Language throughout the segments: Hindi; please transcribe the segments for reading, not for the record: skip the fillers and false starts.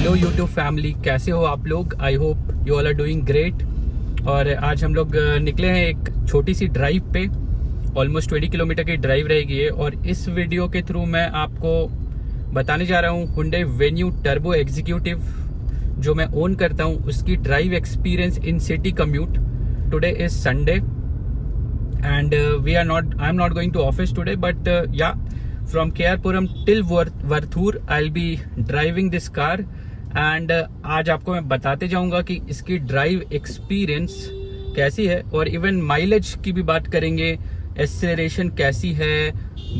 हेलो यूट्यूब फैमिली, कैसे हो आप लोग। I hope you all are doing great. और आज हम लोग निकले हैं एक छोटी सी ड्राइव पे। ऑलमोस्ट 20 किलोमीटर की ड्राइव रहेगी है और इस वीडियो के थ्रू मैं आपको बताने जा रहा हूँ Hyundai Venue टर्बो एग्जीक्यूटिव जो मैं ओन करता हूँ, उसकी drive experience in city commute. Today is Sunday and I am not going to office today, but yeah from KR till Varthur I'll be driving this car and आज आपको मैं बताते जाऊंगा कि इसकी ड्राइव एक्सपीरियंस कैसी है और इवन माइलेज की भी बात करेंगे। एक्सेलरेशन कैसी है,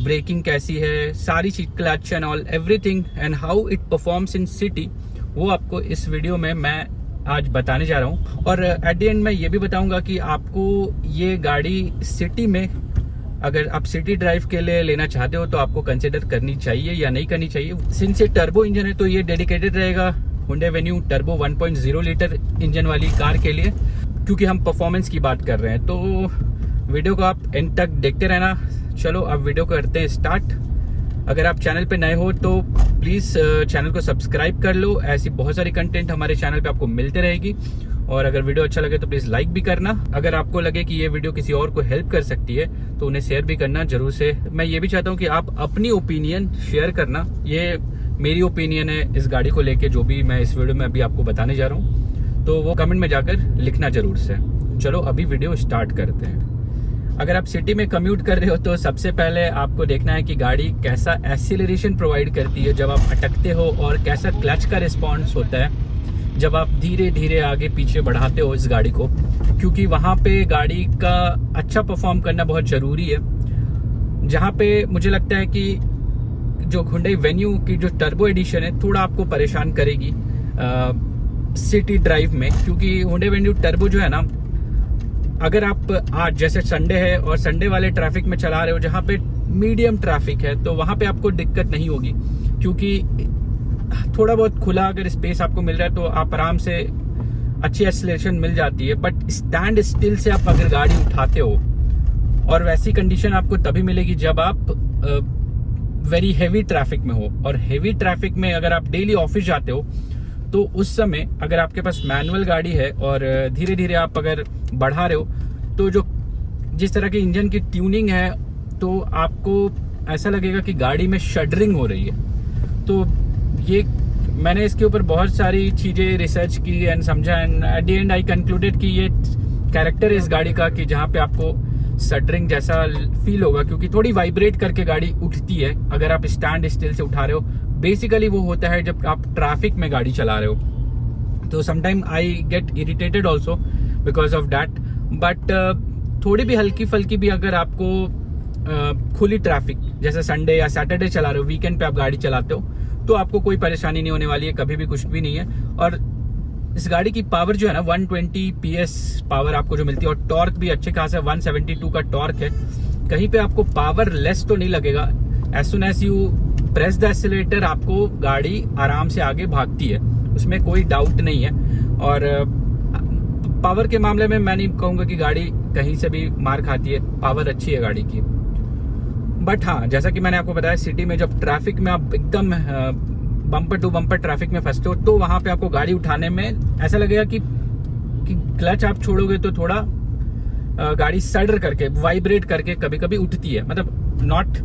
ब्रेकिंग कैसी है, सारी चीज, clutch and all everything and how it performs in city, वो आपको इस वीडियो में मैं आज बताने जा रहा हूँ। और एट द एंड मैं ये भी बताऊंगा कि आपको ये गाड़ी सिटी में, अगर आप सिटी ड्राइव के लिए लेना चाहते हो तो आपको कंसिडर करनी चाहिए या नहीं करनी चाहिए। सिंस ये टर्बो इंजन है तो ये डेडिकेटेड रहेगा Hyundai Venue turbo 1.0 litre engine वाली कार के लिए, क्योंकि हम परफॉर्मेंस की बात कर रहे हैं। तो वीडियो को आप एंड तक देखते रहना। चलो अब वीडियो करते हैं स्टार्ट। अगर आप चैनल पे नए हो तो प्लीज़ चैनल को सब्सक्राइब कर लो। ऐसी बहुत सारी कंटेंट हमारे चैनल पे आपको मिलते रहेगी। और अगर वीडियो अच्छा लगे तो प्लीज़ लाइक भी करना। अगर आपको लगे कि ये वीडियो किसी और को हेल्प कर सकती है तो उन्हें शेयर भी करना जरूर से। मैं ये भी चाहता हूँ कि आप अपनी ओपिनियन शेयर करना। ये मेरी ओपिनियन है इस गाड़ी को लेके, जो भी मैं इस वीडियो में अभी आपको बताने जा रहा हूँ, तो वो कमेंट में जाकर लिखना जरूर से। चलो अभी वीडियो स्टार्ट करते हैं। अगर आप सिटी में कम्यूट कर रहे हो तो सबसे पहले आपको देखना है कि गाड़ी कैसा एक्सीलरेशन प्रोवाइड करती है जब आप अटकते हो, और कैसा क्लच का रिस्पॉन्स होता है जब आप धीरे धीरे आगे पीछे बढ़ाते हो इस गाड़ी को, क्योंकि वहाँ पे गाड़ी का अच्छा परफॉर्म करना बहुत ज़रूरी है। जहाँ पे मुझे लगता है कि जो Hyundai Venue की जो टर्बो एडिशन है थोड़ा आपको परेशान करेगी सिटी ड्राइव में, क्योंकि Hyundai Venue टर्बो जो है ना, अगर आप आज जैसे संडे है और संडे वाले ट्रैफिक में चला रहे हो जहाँ पे मीडियम ट्रैफिक है, तो वहाँ पे आपको दिक्कत नहीं होगी, क्योंकि थोड़ा बहुत खुला अगर स्पेस आपको मिल रहा है तो आप आराम से अच्छी एक्सीलरेशन मिल जाती है। बट स्टैंड स्टिल से आप अगर गाड़ी उठाते हो, और वैसी कंडीशन आपको तभी मिलेगी जब आप वेरी हैवी ट्रैफिक में हो। और हैवी ट्रैफिक में अगर आप डेली ऑफिस जाते हो तो उस समय अगर आपके पास मैनुअल गाड़ी है और धीरे धीरे आप अगर बढ़ा रहे हो तो जो जिस तरह की इंजन की ट्यूनिंग है तो आपको ऐसा लगेगा कि गाड़ी में शडरिंग हो रही है। तो ये मैंने इसके ऊपर बहुत सारी चीज़ें रिसर्च की एंड समझा, and at the and I concluded कि ये कैरेक्टर है इस गाड़ी का कि जहाँ पे आपको शडरिंग जैसा फील होगा, क्योंकि थोड़ी वाइब्रेट करके गाड़ी उठती है अगर आप स्टैंड स्टिल से उठा रहे हो। बेसिकली वो होता है जब आप ट्रैफिक में गाड़ी चला रहे हो। तो sometime I get irritated also because of that. But थोड़ी भी हल्की फल्की भी अगर आपको खुली ट्रैफिक जैसे संडे या सैटरडे चला रहे हो, वीकेंड पे आप गाड़ी चलाते हो, तो आपको कोई परेशानी नहीं होने वाली है, कभी भी कुछ भी नहीं है। और इस गाड़ी की पावर जो है ना 120 PS पावर आपको जो मिलती है, और टॉर्क भी अच्छे खासा 172 का टॉर्क है। कहीं पे आपको पावर लेस तो नहीं लगेगा। As soon as you press the accelerator आपको गाड़ी आराम से आगे भागती है, उसमें कोई डाउट नहीं है। और पावर के मामले में मैं नहीं कहूँगा कि गाड़ी कहीं से भी मार खाती है, पावर अच्छी है गाड़ी की। बट हाँ, जैसा कि मैंने आपको बताया, सिटी में जब ट्रैफिक में आप एकदम बम्पर टू बम्पर ट्रैफिक में फंसते हो तो वहां पे आपको गाड़ी उठाने में ऐसा लगेगा कि क्लच आप छोड़ोगे तो थोड़ा गाड़ी सडर करके, वाइब्रेट करके कभी कभी उठती है। मतलब not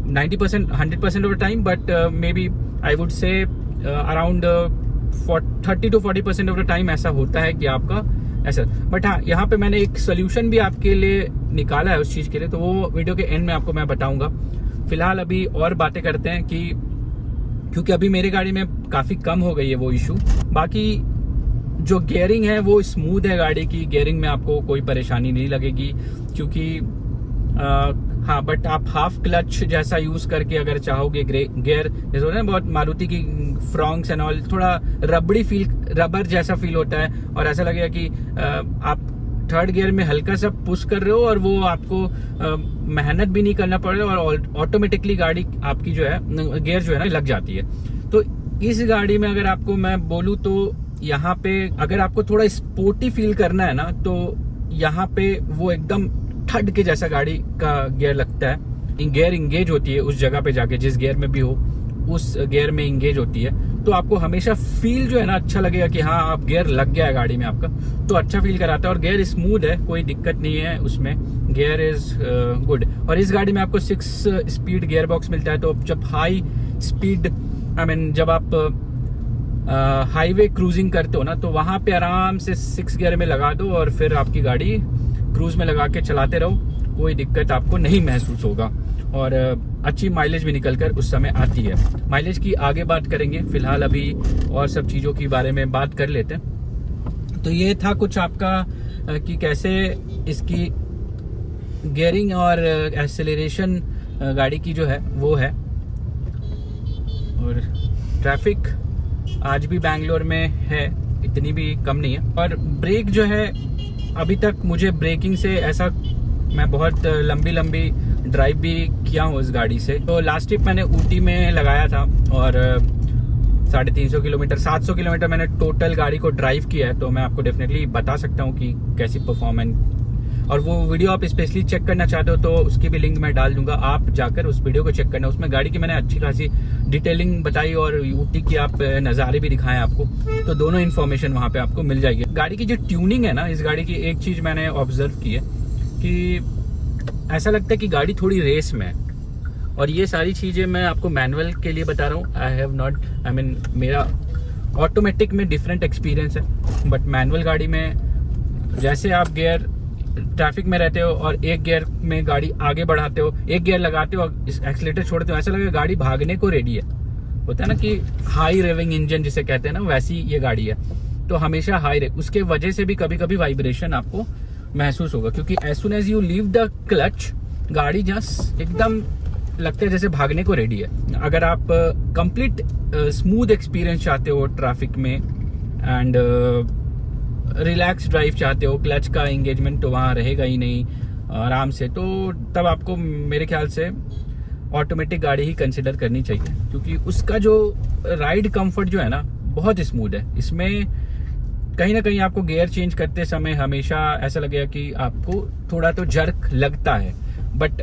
90% 100% of the time, but maybe I would say around 30 to 40% of the time ऐसा होता है कि आपका ऐसा। बट हाँ, यहाँ पे मैंने एक सोल्यूशन भी आपके लिए निकाला है उस चीज के लिए, तो वो वीडियो के एंड में आपको मैं बताऊंगा। फिलहाल अभी और बातें करते हैं कि क्योंकि अभी मेरी गाड़ी में काफी कम हो गई है वो इशू। बाकी जो गियरिंग है वो स्मूथ है गाड़ी की, गियरिंग में आपको कोई परेशानी नहीं लगेगी, क्योंकि हाँ, बट आप हाफ क्लच जैसा यूज करके अगर चाहोगे गियर, जैसे होता है ना बहुत मारुति की फ्रॉन्क्स एंड ऑल, थोड़ा रबड़ी फील, रबर जैसा फील होता है, और ऐसा लगेगा कि आप थर्ड गियर में हल्का सा पुश कर रहे हो और वो आपको मेहनत भी नहीं करना पड़ रहा है और ऑटोमेटिकली गाड़ी आपकी जो है गियर जो है ना लग जाती है। तो इस गाड़ी में अगर आपको मैं बोलूँ तो यहाँ पे अगर आपको थोड़ा स्पोर्टी फील करना है ना, तो यहाँ पे वो एकदम थर्ड के जैसा गाड़ी का गियर लगता है। गियर इंगेज होती है उस जगह पे जाके, जिस गियर में भी हो उस गियर में इंगेज होती है। तो आपको हमेशा फील जो है ना अच्छा लगेगा कि हाँ आप गियर लग गया है गाड़ी में आपका, तो अच्छा फील कराता है। और गियर स्मूथ है, कोई दिक्कत नहीं है उसमें, गियर इज गुड। और इस गाड़ी में आपको 6 स्पीड गियर बॉक्स मिलता है। तो जब हाई स्पीड जब आप हाईवे क्रूजिंग करते हो ना, तो वहाँ पे आराम से 6 गियर में लगा दो और फिर आपकी गाड़ी क्रूज में लगा के चलाते रहो, कोई दिक्कत आपको नहीं महसूस होगा। और अच्छी माइलेज भी निकल कर उस समय आती है। माइलेज की आगे बात करेंगे, फिलहाल अभी और सब चीज़ों के बारे में बात कर लेते हैं। तो ये था कुछ आपका कि कैसे इसकी गियरिंग और एक्सेलरेशन गाड़ी की जो है वो है। और ट्रैफिक आज भी बैंगलोर में है, इतनी भी कम नहीं है। और ब्रेक जो है, अभी तक मुझे ब्रेकिंग से ऐसा, मैं बहुत लंबी ड्राइव भी किया हूँ इस गाड़ी से। तो लास्ट ट्रिप मैंने ऊटी में लगाया था और 350 किलोमीटर 700 किलोमीटर मैंने टोटल गाड़ी को ड्राइव किया है। तो मैं आपको डेफिनेटली बता सकता हूँ कि कैसी परफॉर्मेंस, और वो वीडियो आप स्पेशली चेक करना चाहते हो तो उसकी भी लिंक मैं डाल दूंगा, आप जाकर उस वीडियो को चेक करना। उसमें गाड़ी की मैंने अच्छी खासी डिटेलिंग बताई और ऊटी की आप नज़ारे भी दिखाएं आपको, तो दोनों इन्फॉर्मेशन वहाँ पे आपको मिल जाएगी। गाड़ी की जो ट्यूनिंग है ना, इस गाड़ी की एक चीज़ मैंने ऑब्जर्व की है कि ऐसा लगता है कि गाड़ी थोड़ी रेस में है। और ये सारी चीज़ें मैं आपको मैनुअल के लिए बता रहा हूँ। आई हैव नॉट, मेरा ऑटोमेटिक में डिफरेंट एक्सपीरियंस है, बट मैनुअल गाड़ी में जैसे आप गियर ट्रैफिक में रहते हो और एक गियर में गाड़ी आगे बढ़ाते हो, एक गियर लगाते हो और एक्सीलेटर छोड़ते हो, ऐसा लगेगा गाड़ी भागने को रेडी है। होता है ना कि हाई रेविंग इंजन जिसे कहते हैं ना, वैसी ये गाड़ी है। तो हमेशा हाई रे, उसके वजह से भी कभी कभी वाइब्रेशन आपको महसूस होगा, क्योंकि as soon as you leave the clutch, गाड़ी जस्ट एकदम लगता है जैसे भागने को रेडी है। अगर आप कंप्लीट स्मूथ एक्सपीरियंस चाहते हो ट्रैफिक में एंड रिलैक्स ड्राइव चाहते हो, क्लच का एंगेजमेंट तो वहाँ रहेगा ही नहीं आराम से, तो तब आपको मेरे ख्याल से ऑटोमेटिक गाड़ी ही कंसिडर करनी चाहिए, क्योंकि उसका जो राइड कंफर्ट जो है ना बहुत स्मूथ है। इसमें कहीं ना कहीं आपको गियर चेंज करते समय हमेशा ऐसा लगेगा कि आपको थोड़ा तो जर्क लगता है, बट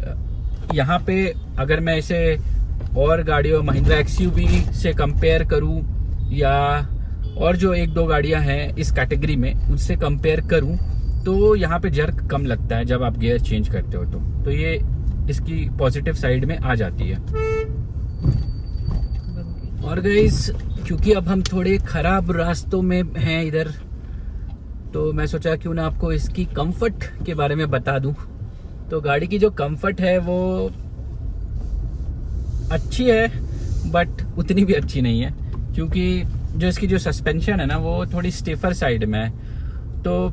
यहाँ पे अगर मैं इसे और गाड़ियों महिंद्रा एक्सयूवी से कंपेयर करूँ या और जो 1-2 गाड़ियां हैं इस कैटेगरी में उससे कंपेयर करूं, तो यहाँ पे जर्क कम लगता है जब आप गियर चेंज करते हो। तो ये इसकी पॉजिटिव साइड में आ जाती है। और गाइस, क्योंकि अब हम थोड़े खराब रास्तों में हैं इधर, तो मैं सोचा क्यों ना आपको इसकी कंफर्ट के बारे में बता दूं। तो गाड़ी की जो कंफर्ट है वो अच्छी है, बट उतनी भी अच्छी नहीं है, क्योंकि जो इसकी जो सस्पेंशन है ना वो थोड़ी स्टिफर साइड में है। तो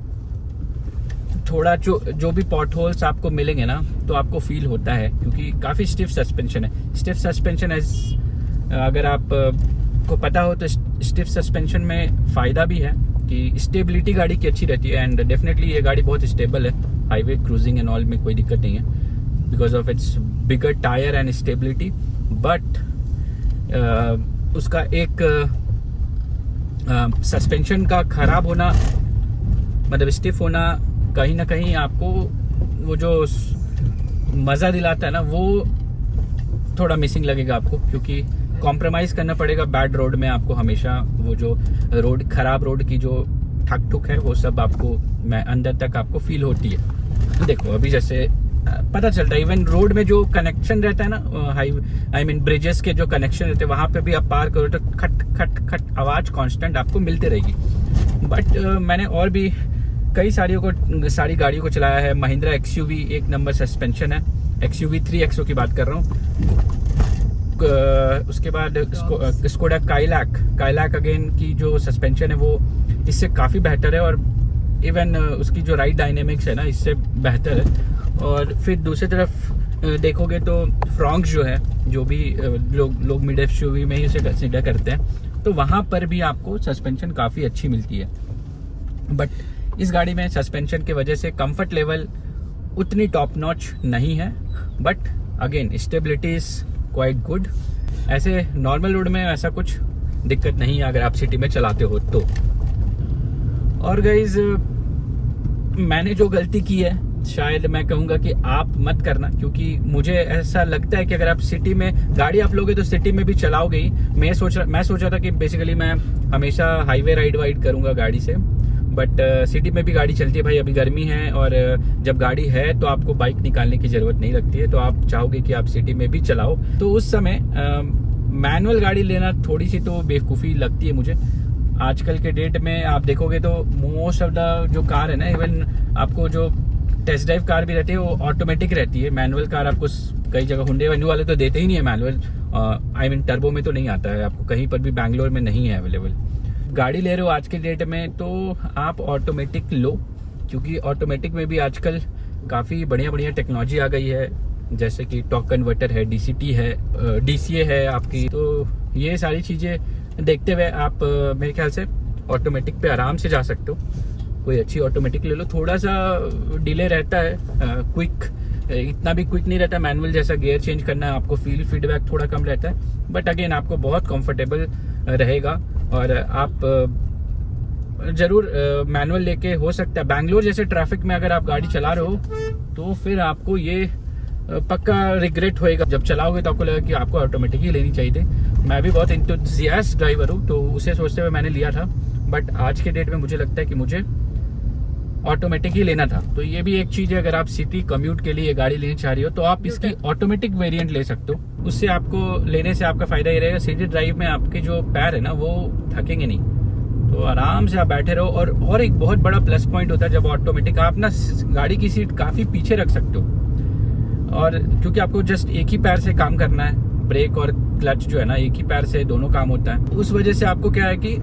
थोड़ा जो भी पॉट होल्स आपको मिलेंगे ना, तो आपको फील होता है, क्योंकि काफ़ी स्टिफ सस्पेंशन है। स्टिफ सस्पेंशन अगर आप को पता हो तो स्टिफ सस्पेंशन में फ़ायदा भी है कि स्टेबिलिटी गाड़ी की अच्छी रहती है। एंड डेफिनेटली ये गाड़ी बहुत स्टेबल है, हाईवे क्रूजिंग एंड ऑल में कोई दिक्कत नहीं है because of its bigger tyre and stability. But उसका एक सस्पेंशन का खराब होना, मतलब स्टिफ होना, कहीं ना कहीं आपको वो जो मज़ा दिलाता है ना वो थोड़ा मिसिंग लगेगा आपको, क्योंकि कॉम्प्रोमाइज़ करना पड़ेगा बैड रोड में आपको हमेशा। वो जो रोड, खराब रोड की जो ठक ठुक है वो सब आपको अंदर तक आपको फील होती है। देखो अभी जैसे पता चलता है, इवन रोड में जो कनेक्शन रहता है ना, ब्रिजेस के जो कनेक्शन रहते हैं, वहाँ पे भी आप पार करो तो खट खट खट आवाज़ कांस्टेंट आपको मिलती रहेगी। बट मैंने और भी कई सारी गाड़ियों को चलाया है। महिंद्रा एक्सयूवी 1 नंबर सस्पेंशन है, एक्सयूवी 3XO की बात कर रहा हूँ। उसके बाद स्कोडा काइलैक अगेन की जो सस्पेंशन है वो इससे काफ़ी बेहतर है, और इवन उसकी जो राइड डायनेमिक्स है ना इससे बेहतर है। और फिर दूसरी तरफ देखोगे तो फ्रॉन्क्स जो है, जो भी लोग मिड एक्सयूवी में ही उसे कंसिडर करते हैं, तो वहाँ पर भी आपको सस्पेंशन काफ़ी अच्छी मिलती है। बट इस गाड़ी में सस्पेंशन की वजह से कंफर्ट लेवल उतनी टॉप नॉच नहीं है, but again stability is quite good. ऐसे नॉर्मल रोड में ऐसा कुछ दिक्कत नहीं है अगर आप सिटी में चलाते हो तो। और गाइज, मैंने जो गलती की है शायद मैं कहूँगा कि आप मत करना, क्योंकि मुझे ऐसा लगता है कि अगर आप सिटी में गाड़ी आप लोगे तो सिटी में भी चलाओगे ही। मैं सोच रहा था कि बेसिकली मैं हमेशा हाईवे राइड वाइड करूँगा गाड़ी से, बट सिटी में भी गाड़ी चलती है भाई। अभी गर्मी है और जब गाड़ी है तो आपको बाइक निकालने की ज़रूरत नहीं लगती है, तो आप चाहोगे कि आप सिटी में भी चलाओ। तो उस समय मैनुअल गाड़ी लेना थोड़ी सी तो बेवकूफ़ी लगती है मुझे। आजकल के डेट में आप देखोगे तो मोस्ट ऑफ द जो कार है ना, इवन आपको जो टेस्ट ड्राइव कार भी रहती है वो ऑटोमेटिक रहती है। मैनुअल कार आपको कई जगह हुंडई वेन्यू वाले तो देते ही नहीं है मैनुअल। आई मीन टर्बो में तो नहीं आता है आपको, कहीं पर भी बैंगलोर में नहीं है अवेलेबल। गाड़ी ले रहे हो आज के डेट में तो आप ऑटोमेटिक लो, क्योंकि ऑटोमेटिक में भी आजकल काफ़ी बढ़िया बढ़िया टेक्नोलॉजी आ गई है, जैसे कि टॉर्क कन्वर्टर है, DCT है, DCA है आपकी। तो ये सारी चीज़ें देखते हुए आप मेरे ख्याल से ऑटोमेटिक पे आराम से जा सकते हो। कोई अच्छी ऑटोमेटिक ले लो, थोड़ा सा डिले रहता है, क्विक इतना भी क्विक नहीं रहता मैनुअल जैसा। गियर चेंज करना है आपको, फीडबैक थोड़ा कम रहता है, बट अगेन आपको बहुत कंफर्टेबल रहेगा। और आप ज़रूर मैनुअल लेके, हो सकता है बैंगलोर जैसे ट्रैफिक में अगर आप गाड़ी चला रहे हो तो फिर आपको ये पक्का रिग्रेट होएगा जब चलाओगे, तो आपको लगेगा कि आपको ऑटोमेटिक ही लेनी चाहिए थी। मैं भी बहुत इंथुसियास्ट ड्राइवर हूँ, तो उसे सोचते हुए मैंने लिया था, बट आज के डेट में मुझे लगता है कि मुझे ऑटोमेटिक ही लेना था। तो ये भी एक चीज़ है, अगर आप सिटी कम्यूट के लिए गाड़ी लेनी चाह रही हो तो आप इसकी ऑटोमेटिक वेरिएंट ले सकते हो। उससे आपको लेने से आपका फायदा ये रहेगा, सिटी ड्राइव में आपके जो पैर है ना वो थकेंगे नहीं, तो आराम से आप बैठे रहो। और एक बहुत बड़ा प्लस पॉइंट होता है जब ऑटोमेटिक, आप ना गाड़ी की सीट काफ़ी पीछे रख सकते हो, और क्योंकि आपको जस्ट एक ही पैर से काम करना है, ब्रेक और क्लच जो है ना एक ही पैर से दोनों काम होता है। उस वजह से आपको क्या है कि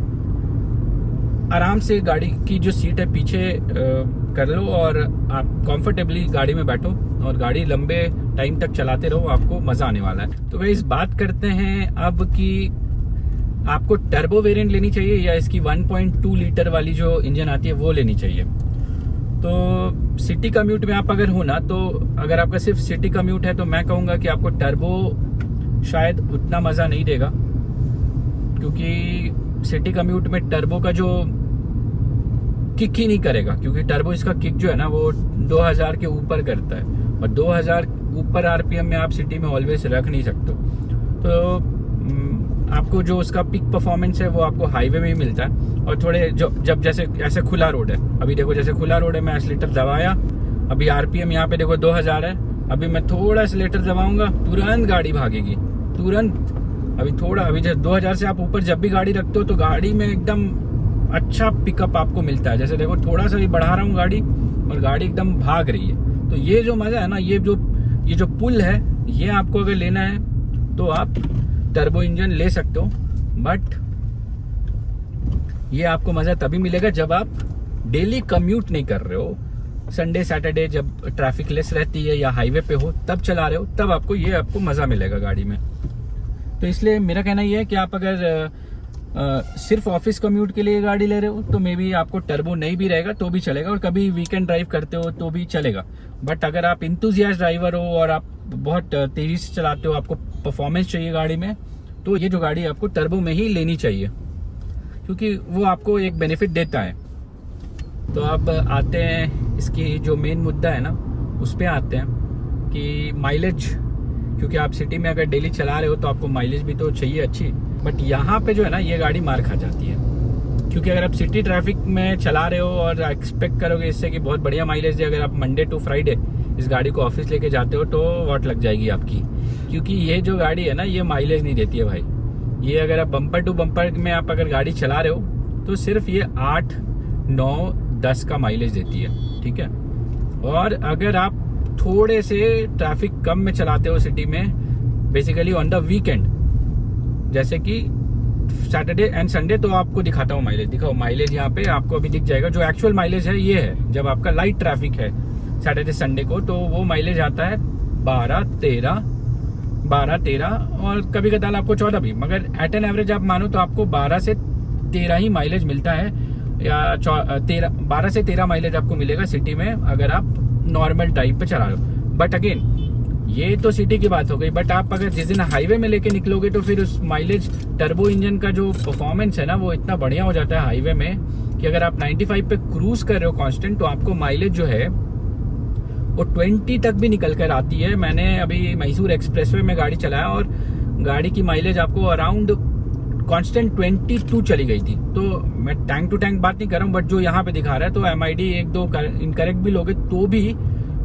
आराम से गाड़ी की जो सीट है पीछे कर लो और आप कंफर्टेबली गाड़ी में बैठो और गाड़ी लंबे टाइम तक चलाते रहो, आपको मज़ा आने वाला है। तो गाइस बात करते हैं अब कि आपको टर्बो वेरिएंट लेनी चाहिए या इसकी 1.2 लीटर वाली जो इंजन आती है वो लेनी चाहिए। तो सिटी कम्यूट में आप अगर हो ना, तो अगर आपका सिर्फ सिटी कम्यूट है तो मैं कहूँगा कि आपको टर्बो शायद उतना मज़ा नहीं देगा, क्योंकि सिटी कम्यूट में टर्बो का जो किक ही नहीं करेगा, क्योंकि टर्बो इसका किक जो है ना वो 2000 के ऊपर करता है, और 2000 ऊपर RPM में आप सिटी में ऑलवेज रख नहीं सकते। तो आपको जो उसका पिक परफॉर्मेंस है वो आपको हाईवे में ही मिलता है। और थोड़े जब जैसे ऐसे खुला रोड है, अभी देखो जैसे खुला रोड है, मैं एक्सीलेटर दबाया, अभी RPM यहाँ पे देखो 2000 है, अभी मैं थोड़ा एक्सीलेटर दबाऊंगा तुरंत गाड़ी भागेगी, तुरंत। अभी जैसे 2000 से आप ऊपर जब भी गाड़ी रखते हो तो गाड़ी में एकदम अच्छा पिकअप आपको मिलता है। जैसे देखो थोड़ा सा भी बढ़ा रहा हूँ गाड़ी और गाड़ी एकदम भाग रही है। तो ये जो मज़ा है ना, ये जो पुल है, ये आपको अगर लेना है तो आप टर्बो इंजन ले सकते हो, बट ये आपको मज़ा तभी मिलेगा जब आप डेली कम्यूट नहीं कर रहे हो, संडे सैटरडे जब ट्रैफिक लेस रहती है या हाईवे पे हो तब चला रहे हो, तब आपको मज़ा मिलेगा गाड़ी में। तो इसलिए मेरा कहना ये है कि आप अगर सिर्फ ऑफिस कम्यूट के लिए गाड़ी ले रहे हो तो मे बी आपको टर्बो नहीं भी रहेगा तो भी चलेगा, और कभी वीकेंड ड्राइव करते हो तो भी चलेगा। बट अगर आप इंथुसियास्ट ड्राइवर हो और आप बहुत तेज़ी से चलाते हो, आपको परफॉर्मेंस चाहिए गाड़ी में, तो ये जो गाड़ी आपको टर्बो में ही लेनी चाहिए, क्योंकि वो आपको एक बेनिफिट देता है। तो अब आते हैं इसकी जो मेन मुद्दा है ना, उस पर आते हैं कि माइलेज, क्योंकि आप सिटी में अगर डेली चला रहे हो तो आपको माइलेज भी तो चाहिए अच्छी, बट यहाँ पे जो है ना ये गाड़ी मार खा जाती है। क्योंकि अगर आप सिटी ट्रैफिक में चला रहे हो और एक्सपेक्ट करोगे इससे कि बहुत बढ़िया माइलेज दे, अगर आप मंडे टू फ्राइडे इस गाड़ी को ऑफिस लेके जाते हो तो वॉट लग जाएगी आपकी, क्योंकि ये जो गाड़ी है ना ये माइलेज नहीं देती है भाई। ये अगर आप बम्पर टू बम्पर में आप अगर गाड़ी चला रहे हो तो सिर्फ ये 8, 9, 10 का माइलेज देती है, ठीक है। और अगर आप थोड़े से ट्रैफिक कम में चलाते हो सिटी में, बेसिकली ऑन द वीकेंड, जैसे कि सैटरडे एंड संडे, तो आपको दिखाता हूँ माइलेज। दिखाओ माइलेज, यहाँ पे आपको अभी दिख जाएगा। जो एक्चुअल माइलेज है ये है जब आपका लाइट ट्रैफिक है सैटरडे संडे को, तो वो माइलेज आता है 12, 13 और कभी कदार आपको 14 भी, मगर एट एन एवरेज आप मानो तो आपको 12 से 13 ही माइलेज मिलता है, या 12 से 13 माइलेज आपको मिलेगा सिटी में अगर आप नॉर्मल टाइप पे चला रहे हो। बट अगेन ये तो सिटी की बात हो गई, बट आप अगर जिस दिन हाईवे में लेके निकलोगे तो फिर उस माइलेज, टर्बो इंजन का जो परफॉर्मेंस है ना वो इतना बढ़िया हो जाता है हाईवे में कि अगर आप 95 पे क्रूज कर रहे हो कांस्टेंट, तो आपको माइलेज जो है वो 20 तक भी निकल कर आती है। मैंने अभी मैसूर एक्सप्रेसवे में गाड़ी चलाया और गाड़ी की माइलेज आपको अराउंड कांस्टेंट 22 चली गई थी। तो मैं टैंक टू टैंक बात नहीं कर रहा हूँ, बट जो यहाँ पे दिखा रहा है तो MID एक दो इनकरेक्ट भी लोगे तो भी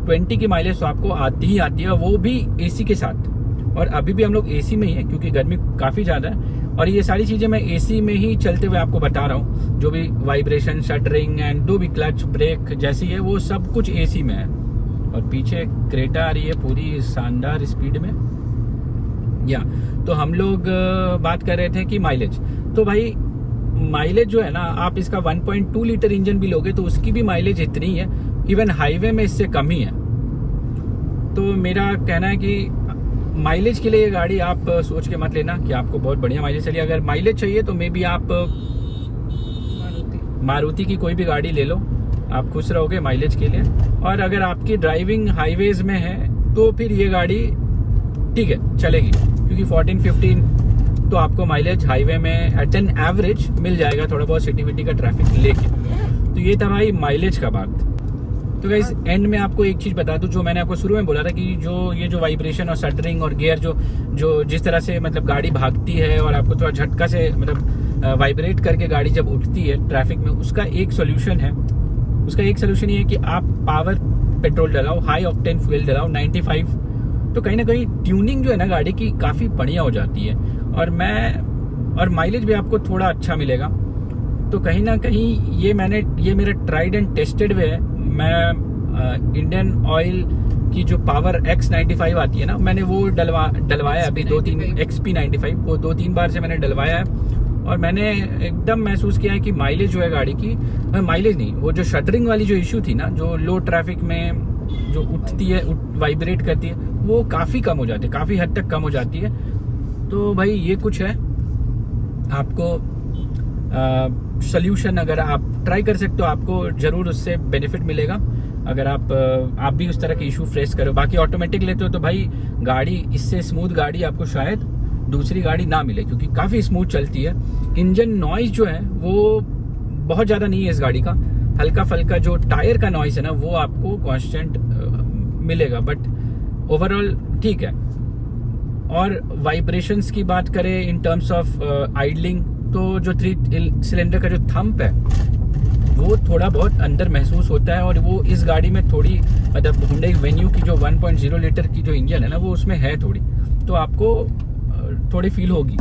20 की माइलेज तो आपको आती ही आती है, वो भी AC के साथ। और अभी भी हम लोग AC में ही है क्योंकि गर्मी काफ़ी ज़्यादा है। और ये सारी चीज़ें मैं AC में ही चलते हुए आपको बता रहा हूँ, जो भी वाइब्रेशन, शटरिंग एंड जो भी क्लच ब्रेक जैसी है वो सब कुछ AC में है। और पीछे क्रेटा आ रही है पूरी शानदार स्पीड में। तो हम लोग बात कर रहे थे कि माइलेज, तो भाई माइलेज जो है ना, आप इसका 1.2 लीटर इंजन भी लोगे तो उसकी भी माइलेज इतनी है, इवन हाईवे में इससे कम ही है। तो मेरा कहना है कि माइलेज के लिए ये गाड़ी आप सोच के मत लेना कि आपको बहुत बढ़िया माइलेज चाहिए। अगर माइलेज चाहिए तो मे बी आप मारुति की कोई भी गाड़ी ले लो, आप खुश रहोगे माइलेज के लिए। और अगर आपकी ड्राइविंग हाईवेज में है तो फिर ये गाड़ी ठीक है चलेगी, क्योंकि 14-15 तो आपको माइलेज हाईवे में एट एन एवरेज मिल जाएगा, थोड़ा बहुत सिटी विटी का ट्रैफिक लेके। तो ये था भाई माइलेज का बात। तो गाइस एंड में आपको एक चीज़ बता दूं, जो मैंने आपको शुरू में बोला था कि जो वाइब्रेशन और शटरिंग और गियर जो जिस तरह से मतलब गाड़ी भागती है और आपको थोड़ा झटका से मतलब वाइब्रेट करके गाड़ी जब उठती है ट्रैफिक में, उसका एक सोल्यूशन है। उसका एक सोल्यूशन ये है कि आप पावर पेट्रोल डलाओ, हाई ऑक्टेन फ्यूल डलाओ 95, तो कहीं ना कहीं ट्यूनिंग जो है ना गाड़ी की काफ़ी बढ़िया हो जाती है। और माइलेज भी आपको थोड़ा अच्छा मिलेगा। तो कहीं ना कहीं ये मेरा ट्राइड एंड टेस्टेड वे है। मैं इंडियन ऑयल की जो पावर X95 आती है ना, मैंने वो डलवाया अभी 2-3 XP95, वो 2-3 बार से मैंने डलवाया है। और मैंने एकदम महसूस किया है कि माइलेज जो है गाड़ी की, माइलेज नहीं, वो जो शटरिंग वाली जो इशू थी ना, जो लो ट्रैफिक में जो उठती है, वाइब्रेट करती है, वो काफ़ी कम हो जाती है, काफ़ी हद तक कम हो जाती है। तो भाई ये कुछ है, आपको सोल्यूशन अगर आप ट्राई कर सकते हो, आपको ज़रूर उससे बेनिफिट मिलेगा अगर आप भी उस तरह के इशू फेस करो। बाकी ऑटोमेटिक लेते हो तो भाई गाड़ी, इससे स्मूथ गाड़ी आपको शायद दूसरी गाड़ी ना मिले, क्योंकि काफ़ी स्मूथ चलती है। इंजन नॉइज़ जो है वो बहुत ज़्यादा नहीं है इस गाड़ी का, हल्का फल्का जो टायर का नॉइज़ है ना वो आपको कांस्टेंट मिलेगा, बट ओवरऑल ठीक है। और वाइब्रेशंस की बात करें इन टर्म्स ऑफ आइडलिंग, तो जो 3 सिलेंडर का जो थंप है वो थोड़ा बहुत अंदर महसूस होता है। और वो इस गाड़ी में थोड़ी मतलब हुंडई वेन्यू की जो 1.0 लीटर की जो इंजन है ना, वो उसमें है थोड़ी, तो आपको थोड़ी फील होगी।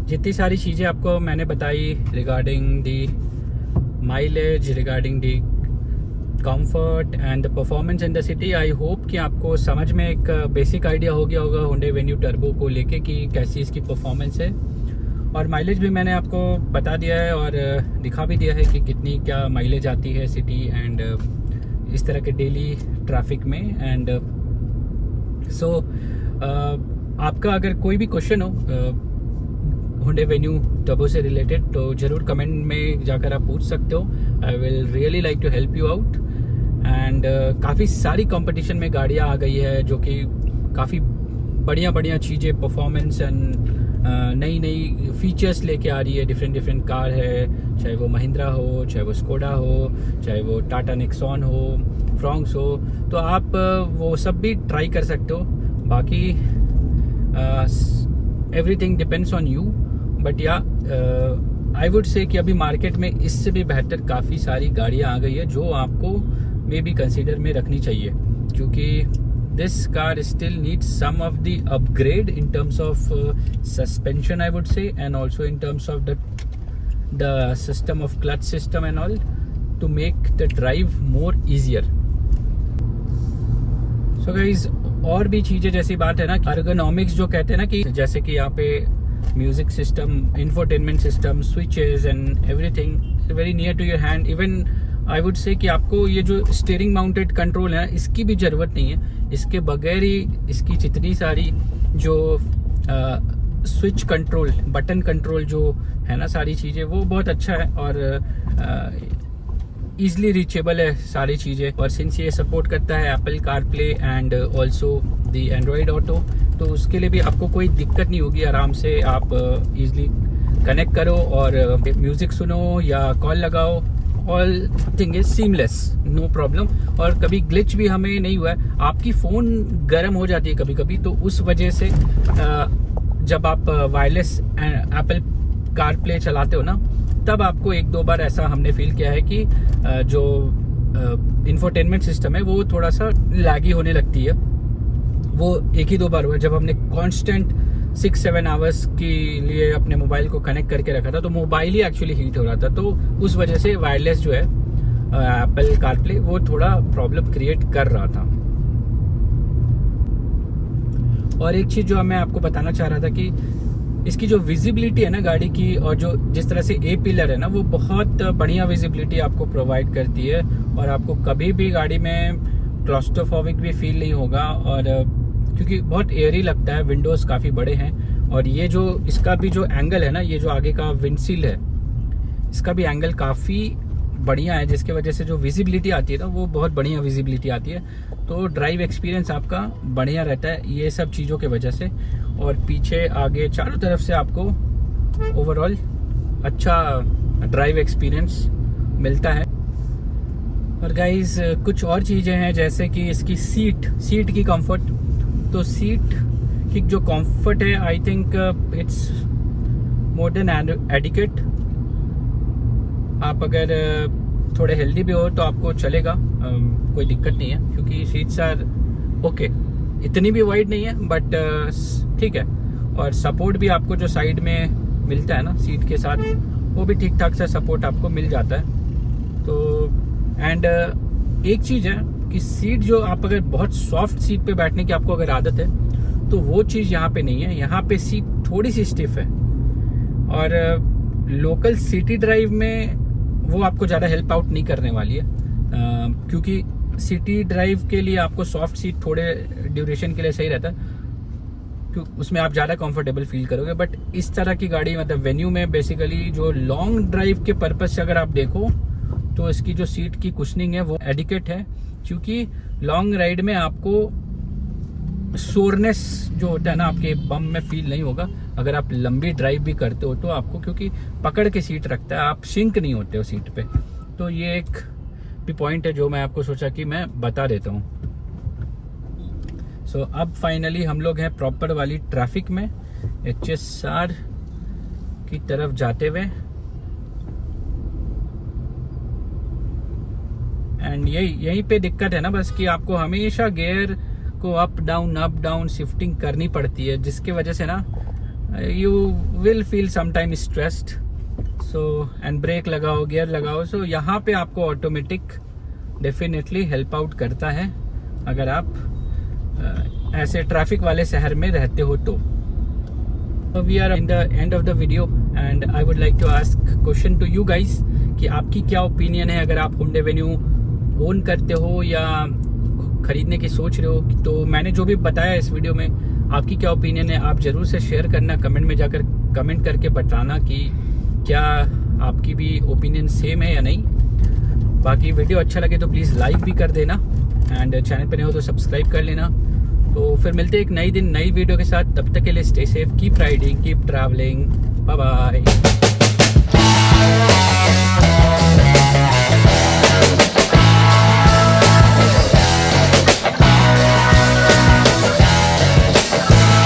जितनी सारी चीज़ें आपको मैंने बताई regarding the mileage, regarding the comfort and the performance in the city, I hope कि आपको समझ में एक बेसिक आइडिया हो गया होगा हुंडई वेन्यू टर्बो को लेके कि कैसी इसकी परफॉर्मेंस है। और माइलेज भी मैंने आपको बता दिया है और दिखा भी दिया है कि कितनी क्या माइलेज आती है सिटी एंड इस तरह के डेली ट्रैफिक में। एंड सो आपका अगर कोई भी क्वेश्चन हो हुंडई वेन्यू टर्बो से रिलेटेड तो ज़रूर कमेंट में जाकर आप पूछ सकते हो। I will really like to help you out. And काफ़ी सारी कंपटीशन में गाड़ियाँ आ गई है जो कि काफ़ी बढ़िया चीज़ें, परफॉर्मेंस एंड नई फीचर्स लेके आ रही है। डिफरेंट कार है, चाहे वो महिंद्रा हो, चाहे वो स्कोडा हो, चाहे वो टाटा नेक्सॉन हो, फ्रॉन्क्स हो, तो आप वो सब भी ट्राई कर सकते हो। बाकी everything depends on you, but या आई वुड से कि अभी मार्केट में इससे भी बेहतर काफ़ी सारी गाड़ियाँ आ गई है जो आपको मे बी कंसीडर में रखनी चाहिए, क्योंकि this car still needs some of the upgrade in terms of suspension, I would say, and also in terms of the system of clutch system and all, to make the drive more easier. So guys, और भी चीज़ें जैसी बात है ना, ergonomics जो कहते हैं ना, कि जैसे कि यहाँ पे music system, infotainment system, switches and everything very near to your hand. Even I would say कि आपको ये जो स्टीयरिंग माउंटेड कंट्रोल है इसकी भी ज़रूरत नहीं है। इसके बगैर ही इसकी जितनी सारी जो स्विच कंट्रोल, बटन कंट्रोल जो है ना, सारी चीज़ें वो बहुत अच्छा है और ईजिली रीचेबल है सारी चीज़ें। और सिंस ये सपोर्ट करता है Apple CarPlay and also the Android auto, तो उसके लिए भी आपको कोई दिक्कत नहीं होगी। आराम से आप ईजिली कनेक्ट करो और म्यूज़िक सुनो या कॉल लगाओ all thing is seamless, no problem. और कभी ग्लिच भी हमें नहीं हुआ है। आपकी फ़ोन गर्म हो जाती है कभी कभी, तो उस वजह से जब आप वायरलेस एप्पल कारप्ले चलाते हो ना, तब आपको एक दो बार ऐसा हमने फील किया है कि जो इंफोटेनमेंट सिस्टम है वो थोड़ा सा लैगी होने लगती है। वो एक ही दो बार हुआ जब हमने कांस्टेंट 6-7 आवर्स के लिए अपने मोबाइल को कनेक्ट करके रखा था, तो मोबाइल ही एक्चुअली हीट हो रहा था। तो उस वजह से वायरलेस जो है एप्पल कारप्ले वो थोड़ा प्रॉब्लम क्रिएट कर रहा था। और एक चीज़ जो मैं आपको बताना चाह रहा था कि इसकी जो विजिबिलिटी है ना गाड़ी की, और जो जिस तरह से ए पिलर है ना, वो बहुत बढ़िया विजिबिलिटी आपको प्रोवाइड करती है। और आपको कभी भी गाड़ी में क्लॉस्ट्रोफोबिक भी फील नहीं होगा। और क्योंकि बहुत एयरी लगता है, विंडोज़ काफ़ी बड़े हैं। और ये जो इसका भी जो एंगल है ना, ये जो आगे का विंडशील्ड है, इसका भी एंगल काफ़ी बढ़िया है, जिसके वजह से जो विजिबिलिटी आती है ना, वो बहुत बढ़िया विजिबिलिटी आती है। तो ड्राइव एक्सपीरियंस आपका बढ़िया रहता है ये सब चीज़ों के वजह से। और पीछे आगे चारों तरफ से आपको ओवरऑल अच्छा ड्राइव एक्सपीरियंस मिलता है। और गाइस कुछ और चीज़ें हैं, जैसे कि इसकी सीट की कंफर्ट। तो सीट की जो कंफर्ट है, I think it's more than adequate. आप अगर थोड़े हेल्दी भी हो तो आपको चलेगा, कोई दिक्कत नहीं है, क्योंकि सीट्स आर ओके। इतनी भी वाइड नहीं है बट ठीक है। और सपोर्ट भी आपको जो साइड में मिलता है ना सीट के साथ, वो भी ठीक ठाक सा सपोर्ट आपको मिल जाता है। तो एंड एक चीज़ है कि सीट जो आप अगर बहुत सॉफ्ट सीट पे बैठने की आपको अगर आदत है, तो वो चीज़ यहाँ पे नहीं है। यहाँ पे सीट थोड़ी सी स्टिफ है। और लोकल सिटी ड्राइव में वो आपको ज़्यादा हेल्प आउट नहीं करने वाली है, क्योंकि सिटी ड्राइव के लिए आपको सॉफ्ट सीट थोड़े ड्यूरेशन के लिए सही रहता है, क्योंकि उसमें आप ज़्यादा कंफर्टेबल फील करोगे। बट इस तरह की गाड़ी मतलब वेन्यू में बेसिकली जो लॉन्ग ड्राइव के पर्पज से अगर आप देखो, तो इसकी जो सीट की कुशनिंग है वो एडिक्वेट है, क्योंकि लॉन्ग राइड में आपको सोरनेस जो होता है ना आपके बम में फील नहीं होगा। अगर आप लंबी ड्राइव भी करते हो तो आपको, क्योंकि पकड़ के सीट रखता है, आप सिंक नहीं होते हो सीट पे। तो ये एक भी पॉइंट है जो मैं आपको सोचा कि मैं बता देता हूँ। सो अब फाइनली हम लोग हैं प्रॉपर वाली ट्रैफिक में, HSR की तरफ जाते हुए। एंड यही पे दिक्कत है ना बस, कि आपको हमेशा गियर को अप डाउन शिफ्टिंग करनी पड़ती है, जिसके वजह से ना you will feel sometime stressed. So and brake लगाओ, गियर लगाओ। सो यहाँ पे आपको ऑटोमेटिक डेफिनेटली हेल्प आउट करता है अगर आप ऐसे ट्रैफिक वाले शहर में रहते हो तो। We are in the end of the video and I would like to ask question to you guys कि आपकी क्या ओपिनियन है अगर आप Hyundai Venue ओन करते हो या खरीदने की सोच रहे हो। तो मैंने जो भी बताया इस वीडियो में, आपकी क्या ओपिनियन है आप ज़रूर से शेयर करना, कमेंट में जाकर कमेंट करके बताना कि क्या आपकी भी ओपिनियन सेम है या नहीं। बाकी वीडियो अच्छा लगे तो प्लीज़ लाइक भी कर देना एंड चैनल पर नहीं हो तो सब्सक्राइब कर लेना। तो फिर मिलते हैं एक नई दिन नई वीडियो के साथ। तब तक के लिए stay safe, keep riding, keep travelling, bye bye.